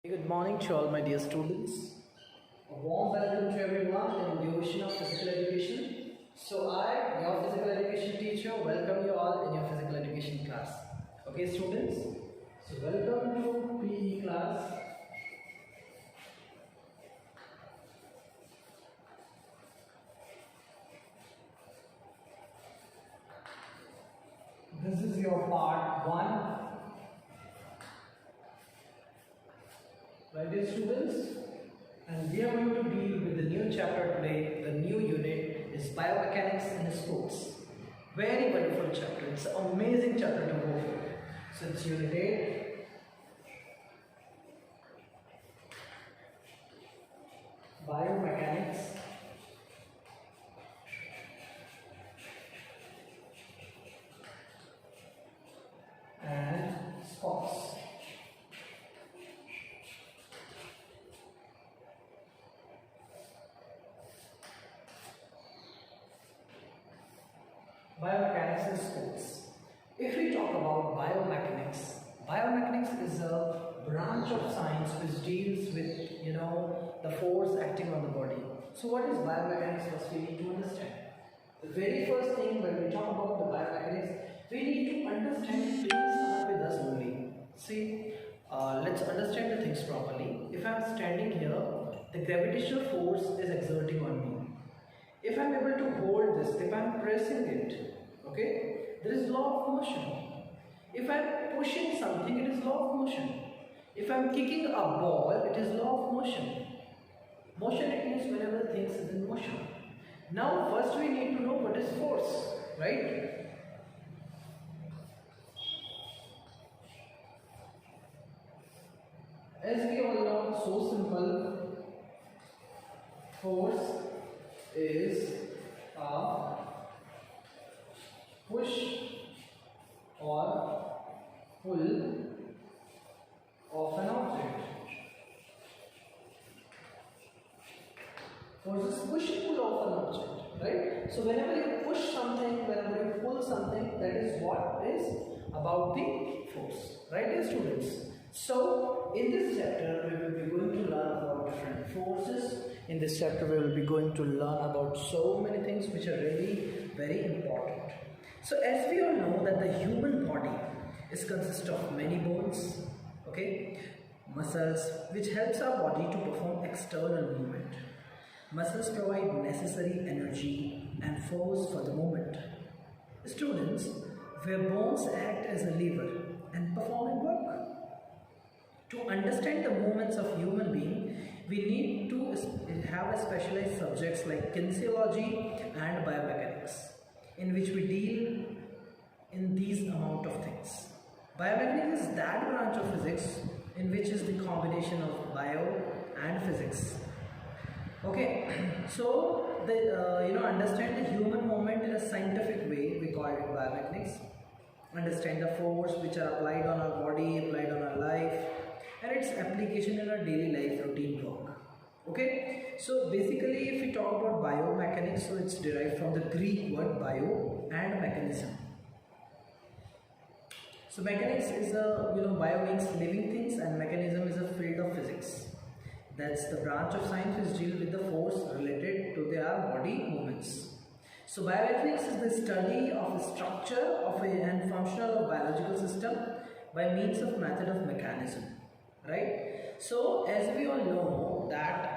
Good morning to all my dear students. A warm welcome to everyone in the ocean of physical education. So I, your physical education teacher, welcome you all in your physical education class. Okay students, so welcome to PE class. This is your part 1. Right, dear students, and we are going to deal with the new chapter today. The new unit is biomechanics in sports. Very wonderful chapter. It's an amazing chapter to go for. So it's unit 8. Biomechanics and sports. Biomechanics and sports. If we talk about biomechanics, biomechanics is a branch of science which deals with, the force acting on the body. So what is biomechanics? First we need to understand. The very first thing when we talk about the biomechanics, we need to understand things are with us only. See, let's understand the things properly. If I am standing here, the gravitational force is exerting on me. If I am able to hold this, if I am pressing it, okay, there is law of motion. If I am pushing something, it is law of motion. If I am kicking a ball, it is law of motion. Motion, it means whenever things is in motion. Now first we need to know what is force, right? As we all know, so simple, force is a push or pull of an object. Force is push and pull of an object, right? So whenever you push something, whenever you pull something, that is what is about the force, right, dear students? So in this chapter we will be going to learn about different forces. In this chapter we will be going to learn about so many things which are really very important. So as we all know that the human body is consist of many bones, okay, muscles which helps our body to perform external movement. Muscles provide necessary energy and force for the movement. Students, where bones act as a lever and perform work. To understand the movements of human being, we need to have a specialized subjects like kinesiology and biomechanics, in which we deal in these amount of things. Biomechanics is that branch of physics in which is the combination of bio and physics. Okay, so the understand the human movement in a scientific way, we call it biomechanics. Understand the force which are applied on our body, applied on our life, and its application in our daily life routine work. Okay, so basically if we talk about biomechanics, so it's derived from the Greek word bio and mechanism. So mechanics is a, bio means living things and mechanism is a field of physics. That's the branch of science which deals with the force related to their body movements. So biomechanics is the study of the structure of and functional of biological system by means of method of mechanism. Right? So as we all know that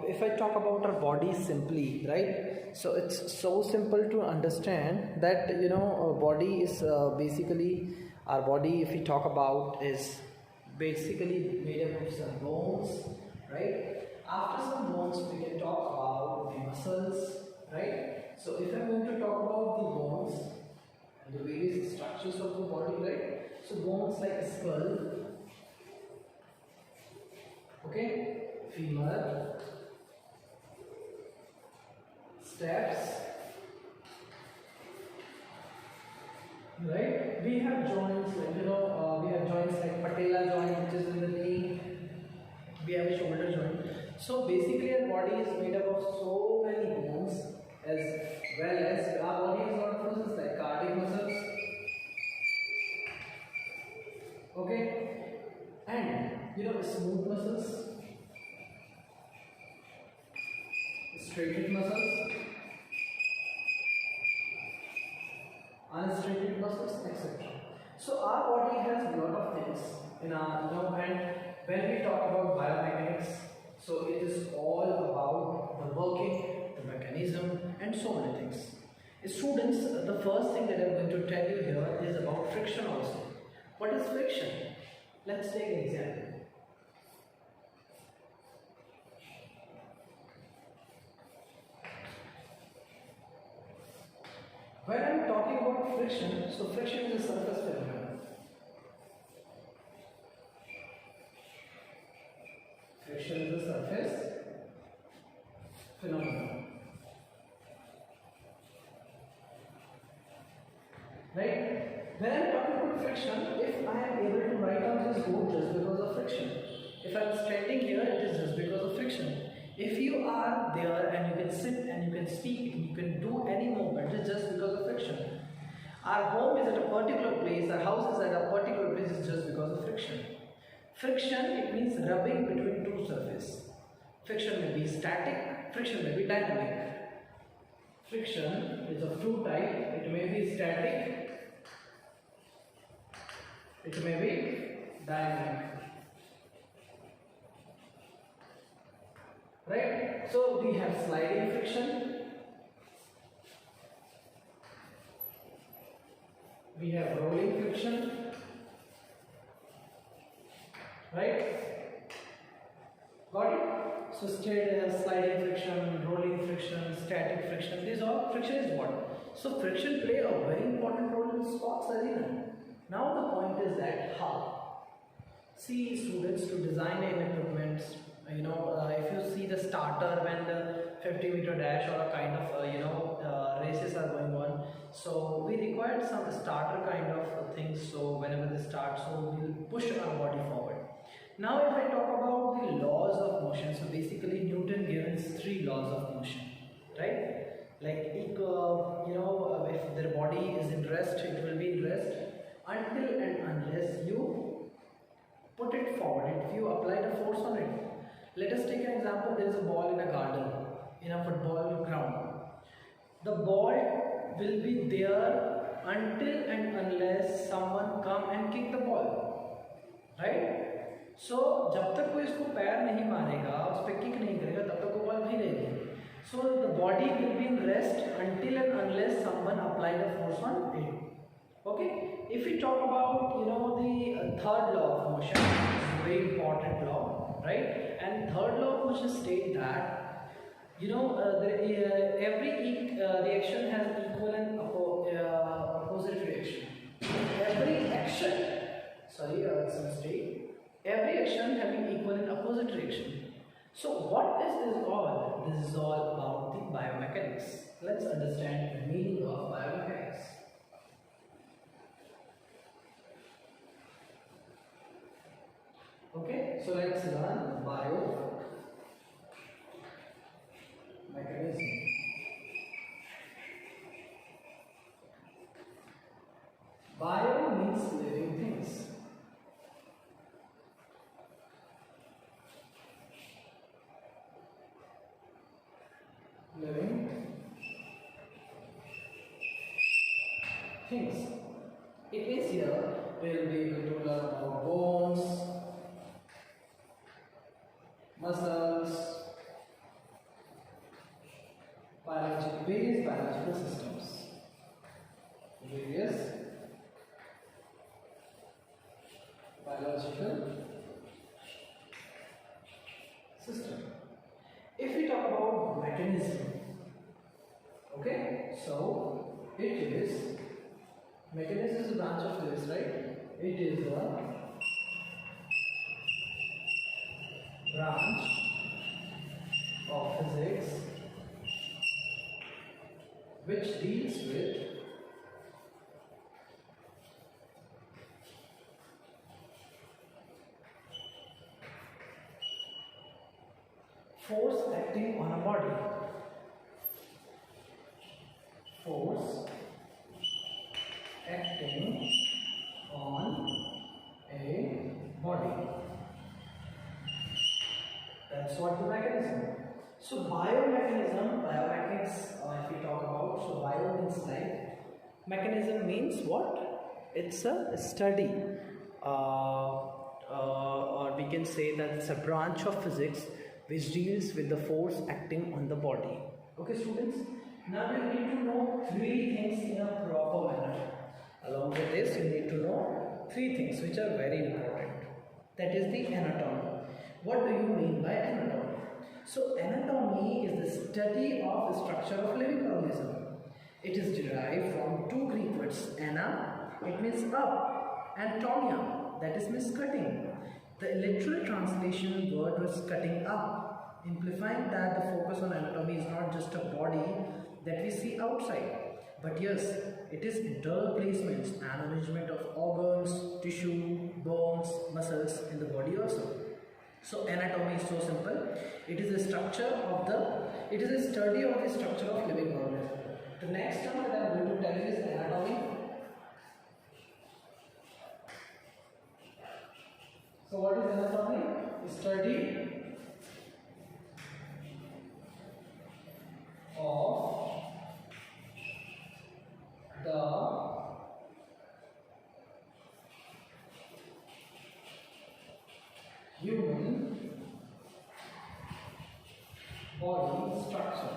if I talk about our body simply, right? So it's so simple to understand that our body is basically, our body if we talk about is basically made up of some bones, right? After some bones we can talk about the muscles, right? So if I'm going to talk about the bones and the various structures of the body, right? So bones like a skull, okay, femur, steps, right? We have joints like we have joints like patella joint, which is in the knee. We have a shoulder joint. So basically our body is made up of so many bones, as well as our body is not muscles like cardiac muscles, okay, and smooth muscles, straightened muscles, unstraightened muscles, etc. So our body has a lot of things in our, and when we talk about biomechanics, so it is all about the working, the mechanism, and so many things. Students, the first thing that I'm going to tell you here is about friction also. What is friction? Let's take an example. When I'm talking about friction, so friction is a surface phenomenon. Friction is a surface phenomenon. Right? When I'm talking about friction, if I am able to write out this code just because of friction, if I'm standing here, it is just because of friction. If you are there and you can sit and you can speak and you can do any movement, it's just because of friction. Our home is at a particular place, our house is at a particular place, it's just because of friction. Friction, it means rubbing between two surfaces. Friction may be static, friction may be dynamic. Friction is of two types, it may be static, it may be dynamic. Right? So we have sliding friction, we have rolling friction, right? Got it? So sliding friction, rolling friction, static friction, these all friction is what? So friction play a very important role in sports arena. Now the point is that how? See, students, to design an equipment, if you see the starter when the 50-meter dash or a kind of races are going on, so we required some starter kind of things. So whenever they start, so we'll push our body forward. Now if I talk about the laws of motion, so basically Newton gives 3 laws of motion, right? Like if their body is in rest, it will be in rest until and unless you put it forward, if you apply the force on it. Let us take an example. There is a ball in a garden, in a football ground. The ball will be there until and unless someone come and kick the ball, right? So जब तक कोई इसको पैर नहीं मारेगा, उस पे kick नहीं करेगा, तब तक वो बॉल वहीं रहेगी. So the body will be in rest until and unless someone apply the force on it. Okay? If we talk about the third law of motion, it's a very important law, right? And third law of motion states that every reaction has equal and opposite reaction. Every action, it's a mistake. Every action having equal and opposite reaction. So what is this all? This is all about the biomechanics. Let's understand the meaning of biomechanics. Okay, so let's learn mechanism. Bio means living things. Living things. It means here we will be able to learn about bones, muscles, various biological systems. Various biological system. If we talk about mechanism, okay, so mechanism is a branch of physics, right? It is a branch of physics which deals with force acting on a body. Force acting on a body. That's what the mechanism. So biomechanism, biomechanics, if we talk about, so bio means life, mechanism means what? It's a study, or we can say that it's a branch of physics which deals with the force acting on the body. Okay, students. Now you need to know three things in a proper manner. Along with this, you need to know three things which are very important. That is the anatomy. What do you mean by anatomy? So anatomy is the study of the structure of living organism. It is derived from two Greek words, ana, it means up, and tomia, that is means cutting. The literal translation word was cutting up, implying that the focus on anatomy is not just a body that we see outside, but yes, it is internal placements and arrangement of organs, tissue, bones, muscles in the body also. So anatomy is so simple. It is a study of the structure of living organism. The next term that I am going to tell you is anatomy. So what is anatomy? Study of the human body structure.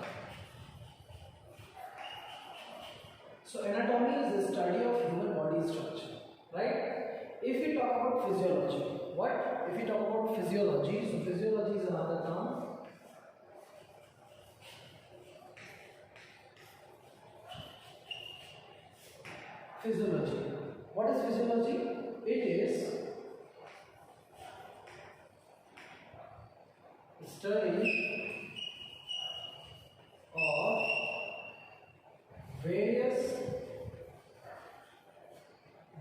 So anatomy is the study of human body structure, right? If we talk about physiology, what? If we talk about physiology, so physiology is another term. Physiology. What is physiology? It is study of various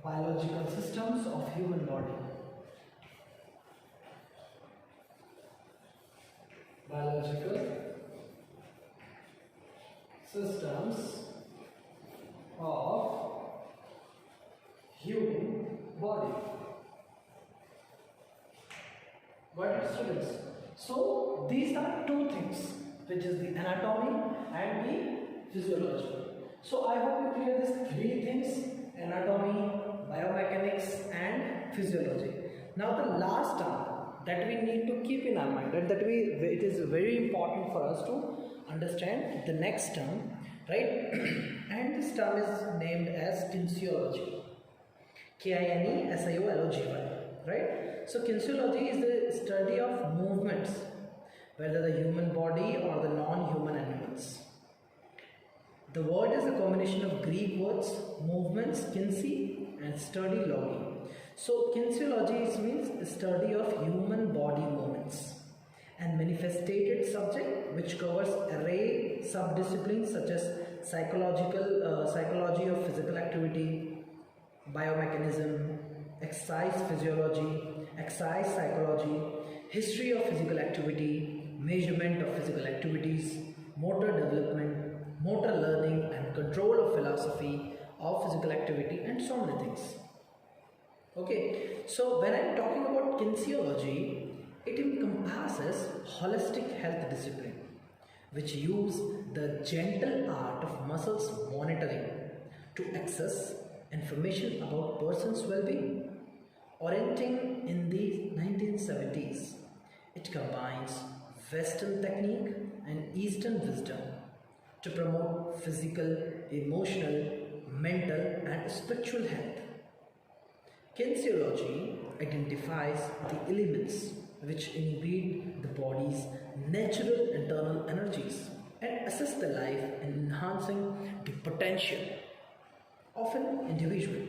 biological systems of human body. Biological systems of human body. Got it, students? So these are two things, which is the anatomy and the physiology. So I hope you clear these three things: anatomy, biomechanics and physiology. Now the last term that we need to keep in our mind, and it is very important for us to understand the next term, right? And this term is named as kinesiology. Kinesiology, right? So kinesiology is the study of movements, whether the human body or the non-human animals. The word is a combination of Greek words movements, kinesi, and study logi. So kinesiology means study of human body movements and manifested subject, which covers array subdisciplines such as psychology of physical activity, biomechanism, exercise physiology, exercise psychology, history of physical activity, measurement of physical activities, motor development, motor learning and control of philosophy of physical activity, and so many things. Okay, so when I am talking about kinesiology, it encompasses holistic health discipline which use the gentle art of muscles monitoring to access information about person's well-being. Orienting in the 1970s, it combines Western technique and Eastern wisdom to promote physical, emotional, mental and spiritual health. Kinesiology identifies the elements which inhibit the body's natural internal energies and assist the life in enhancing the potential of an individual.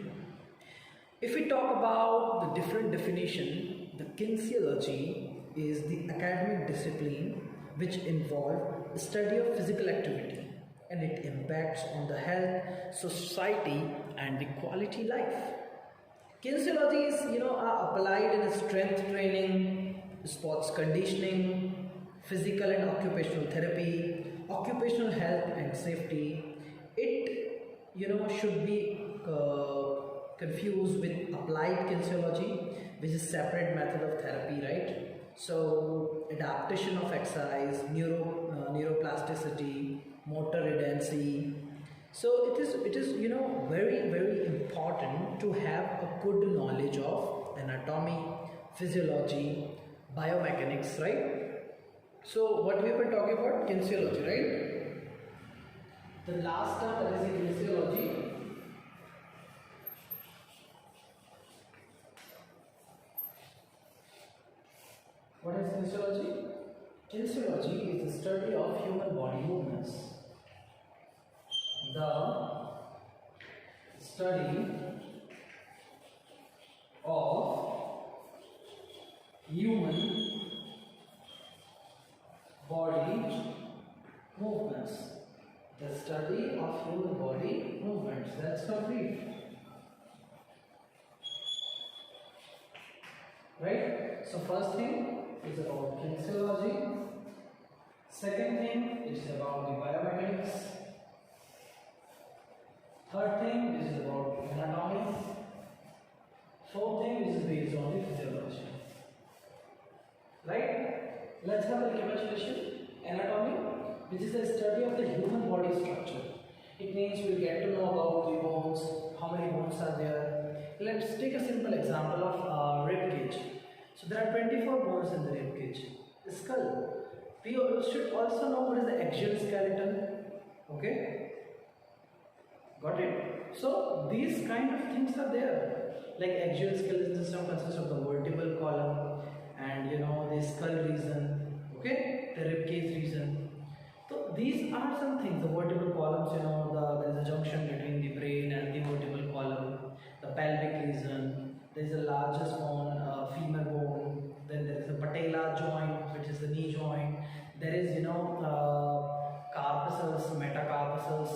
If we talk about the different definition, the kinesiology is the academic discipline which involves the study of physical activity and it impacts on the health, society and the quality life. Kinesiology is applied in strength training, sports conditioning, physical and occupational therapy, occupational health and safety. It should be confused with applied kinesiology, which is separate method of therapy, right? So adaptation of exercise, neuroplasticity, motor retention. So it is very important to have a good knowledge of anatomy, physiology, biomechanics, right? So what we were talking about, kinesiology, right? The last term, that is in kinesiology. What is kinesiology? Kinesiology is the study of human body movements. The study of human body movements. The study of human body movements. That's complete. Right? So first thing is about kinesiology. Second thing is about the biomechanics. Third thing is about anatomy. Fourth thing is based on the physiology. Right? Let's have a recapitulation. Anatomy, which is the study of the human body structure. It means we get to know about the bones, how many bones are there. Let's take a simple example of rib cage. So there are 24 bones in the rib cage. The skull. We should also know what is the axial skeleton. Okay? Got it? So these kind of things are there. Like axial skeleton system consists of the vertebral column and the skull region. Okay? The rib cage region. So these are some things. The vertebral columns, there is a junction between the brain and the vertebral column. The pelvic region. There is the largest bone, femur bone. Then there is the patella joint, which is the knee joint. There is carpuscles, metacarpuscles,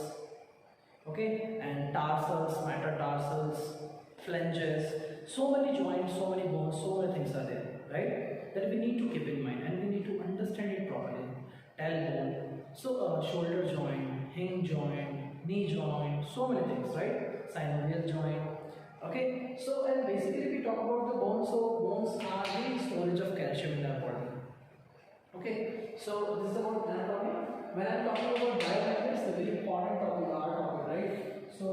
okay, and tarsals, metatarsals, phalanges. So many joints, so many bones, so many things are there, right? That we need to keep in mind and we need to understand it properly. Tailbone, so shoulder joint, hinge joint, knee joint, so many things, right? Synovial joint. Okay, so and basically we talk about the bones. So bones are the storage of calcium in our body. Okay, so this is about anatomy. When I'm talking about biomechanics, the very important topic, our topic, right? So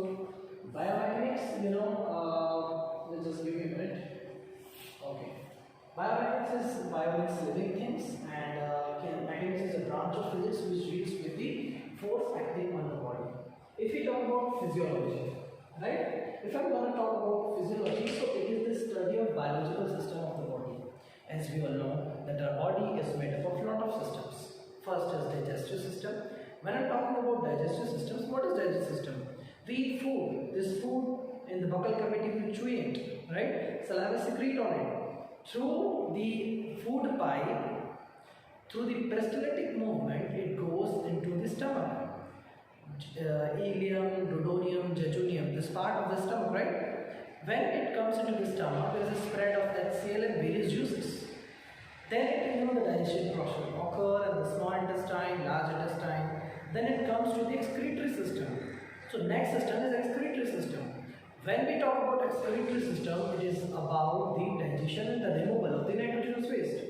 biomechanics, let's just give me a minute. Okay, biomechanics is biomechanics living things, and mechanics is a branch of physics which deals with the force acting on the body. If we talk about physiology, right? If I'm going to talk about physiology, so it is the study of biological system of the body. As we all know that our body is made up of a lot of systems. First is digestive system. When I'm talking about digestive systems, what is digestive system? We eat food. This food in the buccal cavity we chew it, right? Saliva secrete on it. Through the food pipe, through the peristaltic movement, it goes into the stomach. Ileum, duodenum, jejunum, this part of the stomach, right? When it comes into the stomach, there is a spread of HCl and various juices. Then the digestion process will occur in the small intestine, large intestine. Then it comes to the excretory system. So next system is excretory system. When we talk about excretory system, it is about the digestion and the removal of the nitrogenous waste.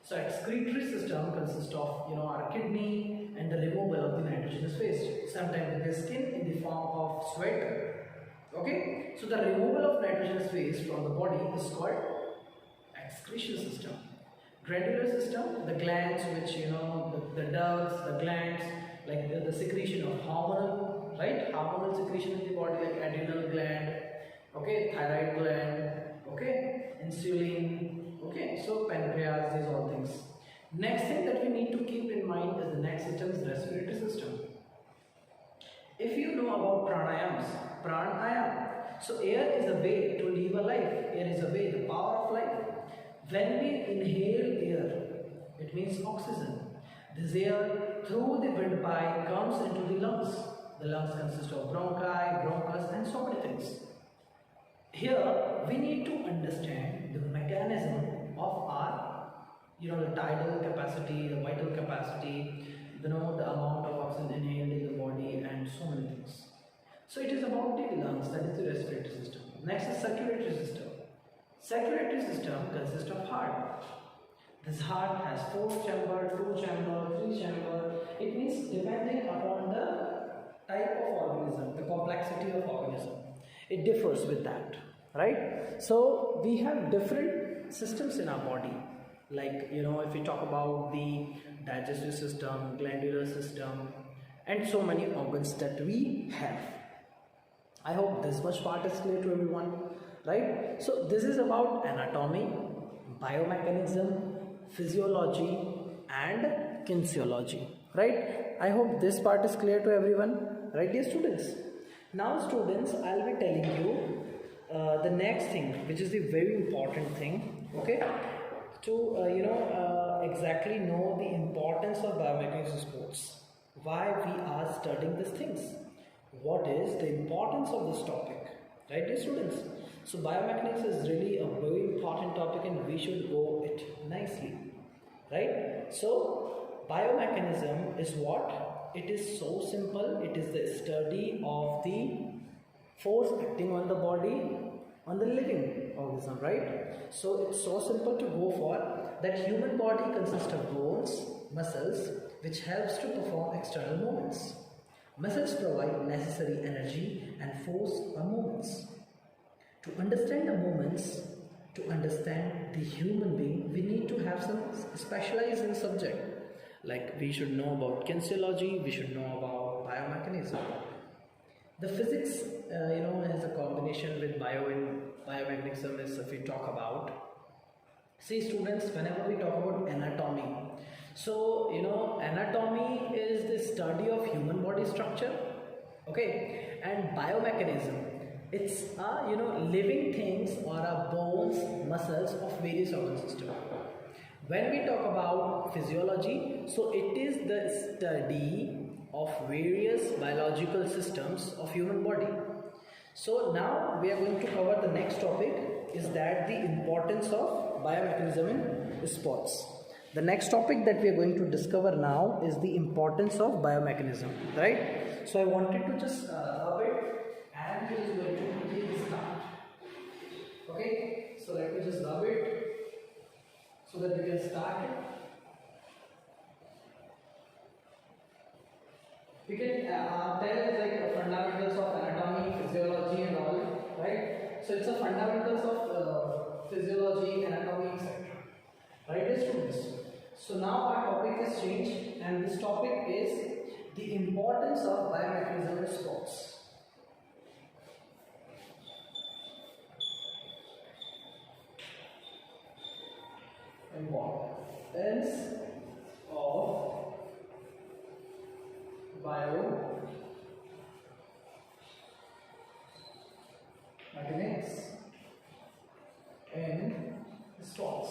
So excretory system consists of our kidney and the removal of the nitrogenous waste. Sometimes with the skin in the form of sweat. Okay, so the removal of nitrogenous waste from the body is called excretion system. Glandular system, the glands which the ducts, the glands, like the secretion of hormonal, right? Hormonal secretion in the body, like adrenal gland, okay, thyroid gland, okay, insulin, okay, so pancreas, these all things. Next thing that we need to keep in mind is the next system is respiratory system. If you know about pranayam, so air is a way to live a life. Air is a way, the power of life. When we inhale air, it means oxygen. This air through the windpipe comes into the lungs. The lungs consist of bronchi, bronchus, and so many things. Here we need to understand the mechanism of our, the tidal capacity, the vital capacity, the amount of oxygen inhaled in the body, and so many things. So it is about the lungs, that is the respiratory system. Next is circulatory system. Circulatory system consists of heart. This heart has 4 chamber, 2 chamber, 3 chamber. It means depending upon the type of organism, the complexity of organism, it differs with that, right? So we have different systems in our body. Like, if we talk about the digestive system, glandular system, and so many organs that we have. I hope this much part is clear to everyone, right? So this is about anatomy, biomechanism, physiology, and kinesiology, right? I hope this part is clear to everyone, right, dear students? Now, students, I'll be telling you the next thing, which is the very important thing, okay? To exactly know the importance of biomechanics sports, why we are studying these things, what is the importance of this topic, right, dear students? So biomechanics is really a very important topic and we should go it nicely, right? So biomechanism is what? It is so simple. It is the study of the force acting on the body, on the living organism, right? So it's so simple to go for that. Human body consists of bones, muscles, which helps to perform external movements. Muscles provide necessary energy and force for movements. To understand the movements, to understand the human being, we need to have some specialized in subject. Like we should know about kinesiology, we should know about biomechanism. The physics, has a combination with bio and biomechanism is if we talk about. See students, whenever we talk about anatomy, so anatomy is the study of human body structure, okay, and biomechanism, it's living things or bones, muscles of various organ systems. When we talk about physiology, so it is the study of various biological systems of human body. So now we are going to cover the next topic, is that the importance of biomechanism in sports. The next topic that we are going to discover now is the importance of biomechanism, right? So I wanted to just rub it and we are going to quickly start. Okay, so let me just rub it so that we can start it. We can tell it's like fundamentals of anatomy, physiology and all, right? So it's a fundamentals of physiology, anatomy, etc. Right, students? So now our topic is changed and this topic is the importance of biomechanism in sports. Importance of biomechanics in sports.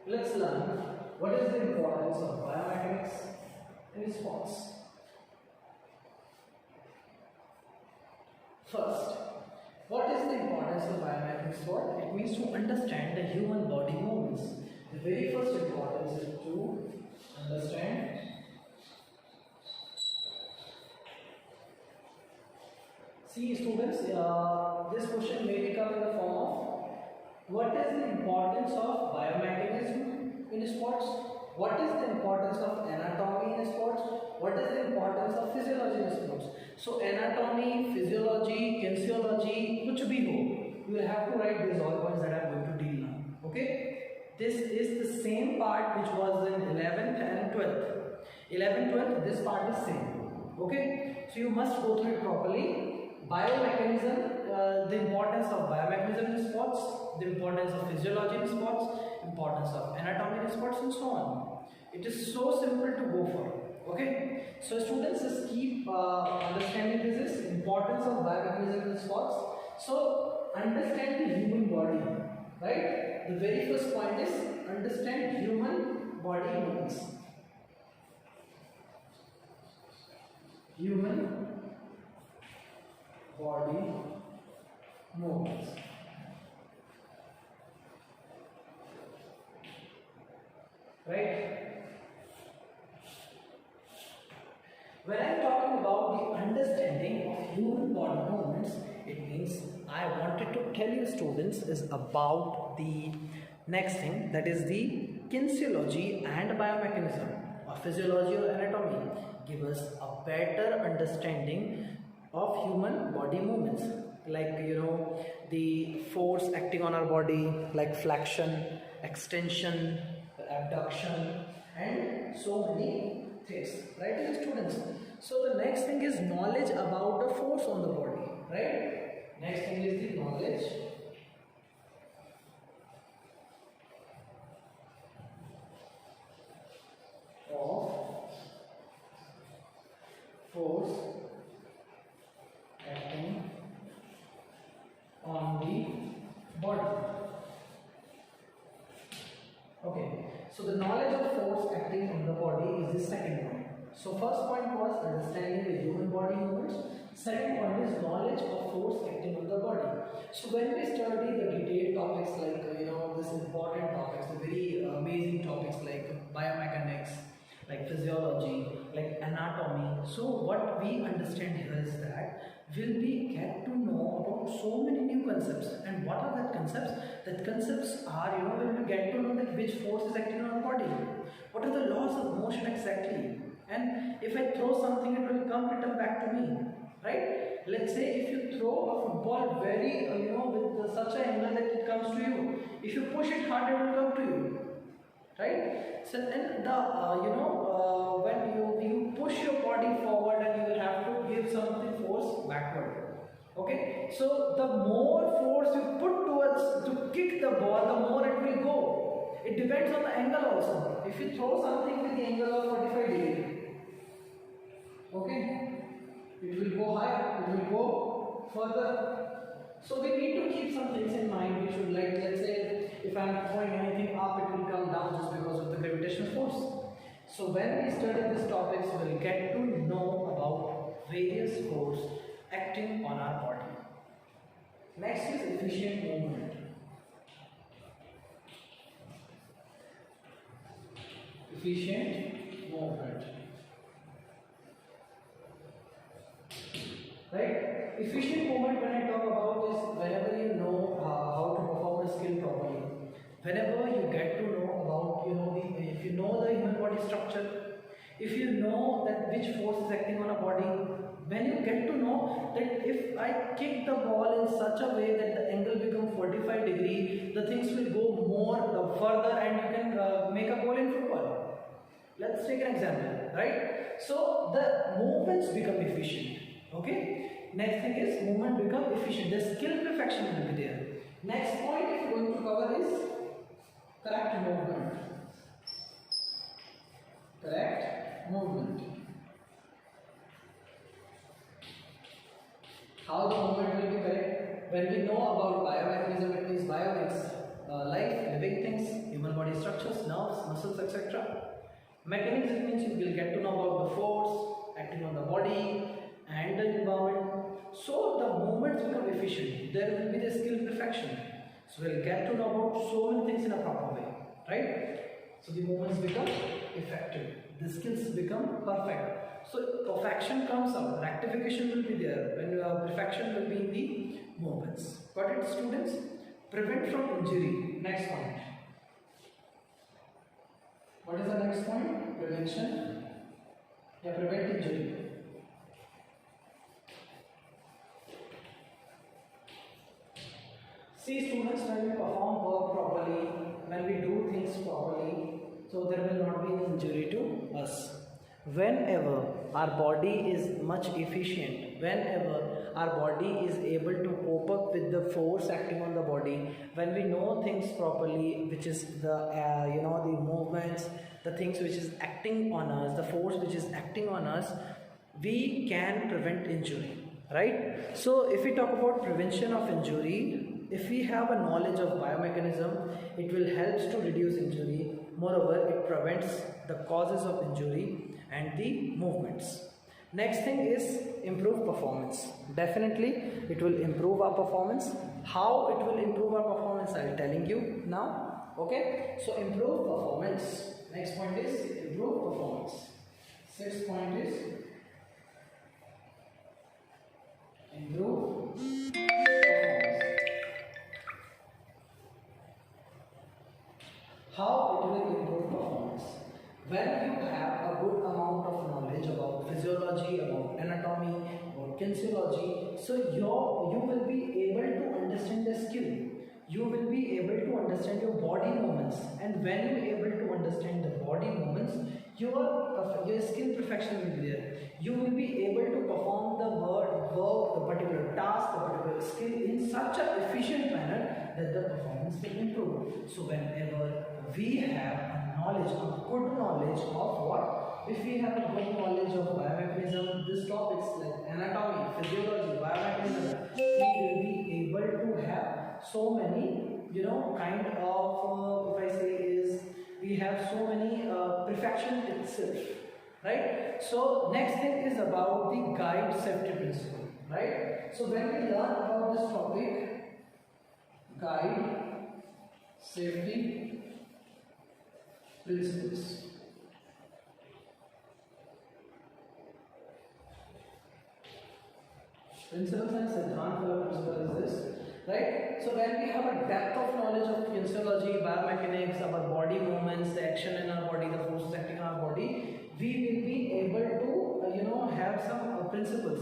Let's learn what is the importance of biomechanics in sports. First, what is the importance of biomechanics sport? It means to understand the human body movements. The very first importance is to understand see students, this question may come in the form of what is the importance of biomechanism in sports? What is the importance of anatomy in sports? What is the importance of physiology in sports? So anatomy, physiology, kinesiology, kuch bhi ho, you will have to write these all points that I am going to deal now. Okay? This is the same part which was in 11th and 12th. 11th, 12th, this part is same. Okay? So you must go through it properly. Biomechanism, the importance of biomechanism in sports, the importance of physiology in sports, importance of anatomy in sports, and so on. It is so simple to go for. Okay, so students, just keep understanding this is importance of biomechanism in sports. So understand the human body, right? The very first point is understand human body movements. Human body movements. Right? When I am talking about the understanding of human body movements, it means I wanted to tell you students is about the next thing, that is the kinesiology and biomechanism or physiology or anatomy give us a better understanding of human body movements, like the force acting on our body, like flexion, extension, abduction, and so many things, right students? So the next thing is knowledge about the force on the body, right? Next thing is the knowledge of force acting on the body. Okay, so the knowledge of force acting on the body is the second point. So first point was understanding the human body movements. Second point is knowledge of force acting on the body. So when we study the detailed topics like this important topics, the very amazing topics like biomechanics, like physiology, like anatomy. So what we understand here is that will we get to know about so many new concepts. And what are that concepts? That concepts are, when we get to know that which force is acting on our body. What are the laws of motion exactly? And if I throw something, it will come return back to me, right? Let's say if you throw a football very, with such an angle that it comes to you. If you push it hard, it will come to you, right? So then when you push your body forward, and you will have to give something force backward. Okay, so the more force you put towards to kick the ball, the more it will go. It depends on the angle also. If you throw something with the angle of 45 degree, okay, it will go higher, it will go further. So we need to keep some things in mind. We should, like, let's say if I am throwing anything up, it will come down just because of the gravitational force. So when we study these topics, we will get to know about various forces acting on our body. Next is efficient movement. Efficient movement. Right? Efficient movement, when I talk about, is whenever you know how to perform a skill properly. Whenever you get to know about, if you know the human body structure, if you know that which force is acting on a body, when you get to know that if I kick the ball in such a way that the angle becomes 45 degree, the things will go more further, and you can make a goal in football. Let's take an example, right? So the movements become efficient. Okay. Next thing is movement become efficient. The skill perfection will be there. Next point if we are going to cover is correct movement. Correct movement. How the movement will be correct? When we know about biomechanism, it means bio means life, living things, human body structures, nerves, muscles, etc. Mechanics, it means you will get to know about the force acting on the body and the environment. So the movements become efficient. There will be the skill perfection. So we'll get to know about so many things in a proper way, right? So the movements become effective. The skills become perfect. So perfection comes out. Rectification will be there. When perfection will be in the movements. Got it, students? Prevent from injury. Next point. What is the next point? Prevention. Yeah, prevent injury. See students, when we perform work properly, when we do things properly, so there will not be an injury to us. Whenever our body is much efficient, whenever our body is able to cope up with the force acting on the body, when we know things properly, which is the the movements, the things which is acting on us, the force which is acting on us, we can prevent injury, right? So if we talk about prevention of injury, if we have a knowledge of biomechanism, it will help to reduce injury. Moreover, it prevents the causes of injury and the movements. Next thing is improve performance. Definitely, it will improve our performance. How it will improve our performance, I will telling you now. Okay, so improve performance. Next point is improve performance. Sixth point is improve performance. How it will improve performance? When you have a good amount of knowledge about physiology, about anatomy, about kinesiology, so you will be able to understand the skill. You will be able to understand your body movements, and when you are able to understand the body movements, your skill perfection will be there. You will be able to perform the work, the particular task, the particular skill in such an efficient manner that the performance will improve. So whenever we have a knowledge, a good knowledge of what? If we have a good knowledge of biomechanism, these topics like anatomy, physiology, biomechanism, we will be able to have so many, kind of, if I say is, we have so many perfection itself, right? So next thing is about the guide safety principle, right? So when we learn about this topic, guide safety principles. Principles and Siddhant principle is this, right? So when we have a depth of knowledge of physiology, biomechanics, our body movements, the action in our body, the forces acting on our body, we will be able to, have some principles.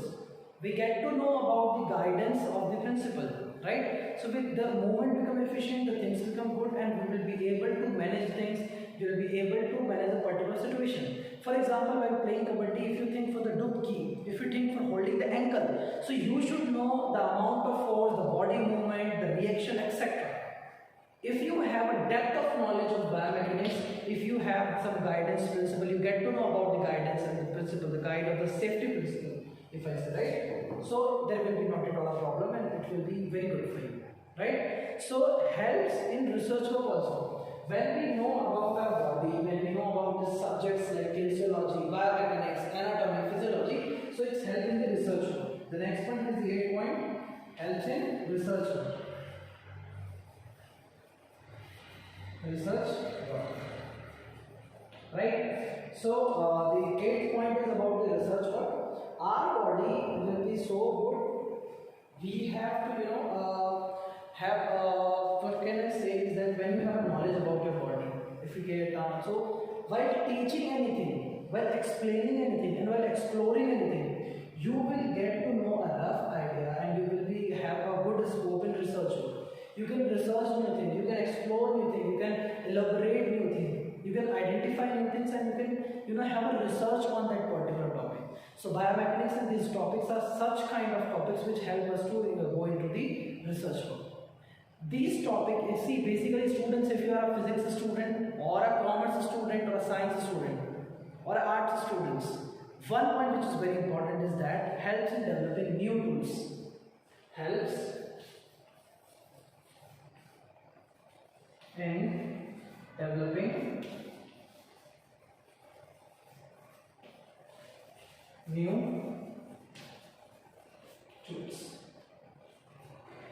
We get to know about the guidance of the principle, right? So with the movement become efficient, the things become good, and we will be able to manage things. You will be able to manage a particular situation. For example, while playing kabaddi, if you think for the dubki, if you think for holding the ankle, so you should know the amount of force, the body movement, the reaction, etc. If you have a depth of knowledge of biomechanics, if you have some guidance principle, you get to know about the guidance and the principle, the guide of the safety principle, if I say, right? So there will be not at all a problem, and it will be very good for you, right? So helps in research work also. When we know about our body, when we know about the subjects like kinesiology, biomechanics, anatomy, physiology, so it's helping the research work. The next point is the 8th point, helps in research work. Research work. Right? So the 8th point is about the research work. Our body will be so good. We have to, what can I say is that when you have knowledge about your body, if you get so while teaching anything, while explaining anything, and while exploring anything, you will get to know a rough idea, and you will have a good scope in research work. You can research new things, you can explore new things, you can elaborate new things, you can identify new things, and you can have a research on that particular topic. So biomechanics and these topics are such kind of topics which help us to go into the research work. These topics, see, basically students, if you are a physics student or a commerce student or a science student or an arts students, one point which is very important is that helps in developing new tools. Helps in developing new tools.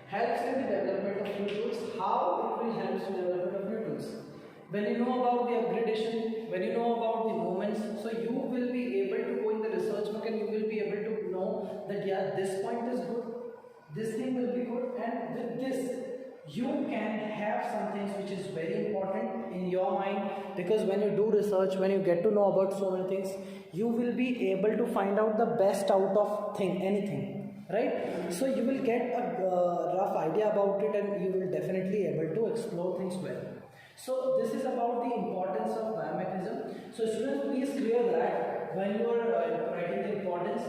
Helps in the development of new tools. How it will help in the development of new tools? When you know about the upgradation, when you know about the movements, so you will be able to go in the research work, and you will be able to know that yeah, this point is good, this thing will be good, and with this you can have some things which is very important in your mind, because when you do research, when you get to know about so many things, you will be able to find out the best out of anything, right? So you will get a rough idea about it, and you will definitely able to explore things well. So this is about the importance of biomechanism. So students, please clear that when you are writing the importance,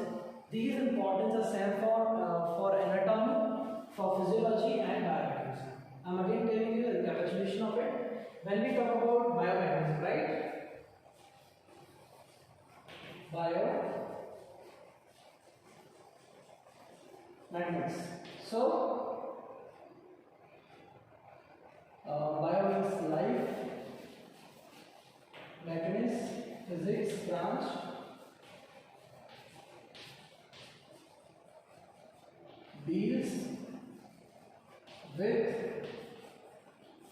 these importance are stand for anatomy, for physiology and biomechanism. I'm again telling you the recapitulation of it. When we talk about biomechanism, right? Biomechanics. So, bio means life, mechanics, physics branch, deals with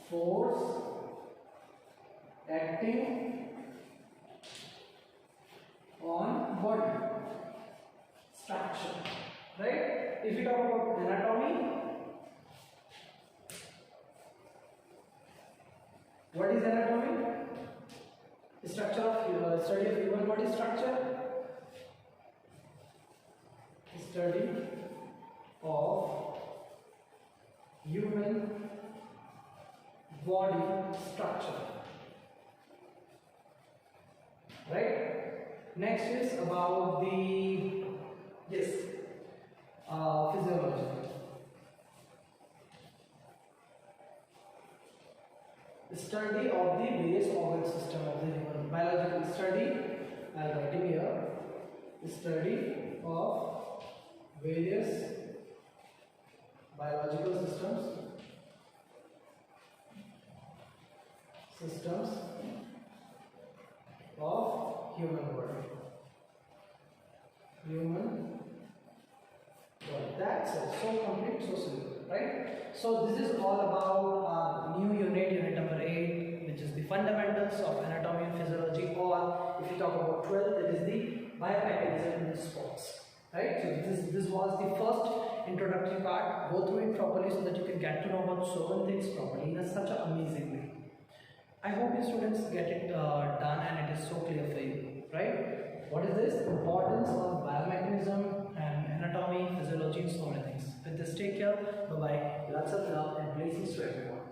force acting on body structure, right? If you talk about anatomy, What is anatomy? Structure of study of human body structure. Study of human body structure. Right? Next is about the physiology. Study of the various organ system of the human. Biological study, I am writing here. Study of various biological systems of human body. That's it. So complete, so simple, right? So this is all about our new unit number 8, which is the fundamentals of anatomy and physiology, or if you talk about 12, it is the biomechanism in sports, right? So this was the first introductory part. Go through it properly so that you can get to know about so many things properly in such an amazing way. I hope you students get it done and it is so clear for you, right? What is this? Importance of biomechanism and anatomy, physiology, and so many things. With this, take care. Bye bye. Lots of love and blessings to everyone.